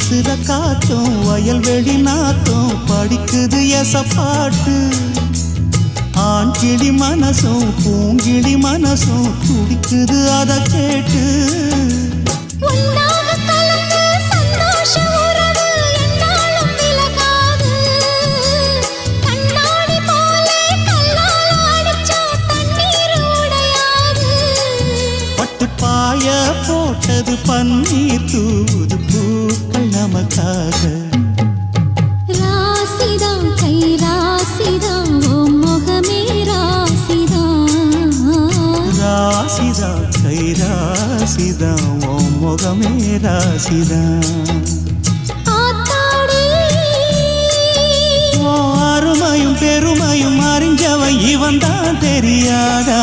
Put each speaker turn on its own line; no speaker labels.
வீசுற காத்தும் வயல்வெளி நாத்தும் படிக்குது எசப்பாட்டு ஆண் கிளி மனசும் பூங்கிளி மனசும் துடிக்குது அத கேட்டு பாய போட்டது பன்னீர் தூது பூக்கள் நமக்காக
ராசிதான் கை ராசிதான் ஓ முகமே ராசிதான்
ராசிதான் கை ராசிதான் ஓ முகமே ராசிதான் அருமையும் பெருமையும் அறிஞ்சவன் இவன் தான் தெரியாதா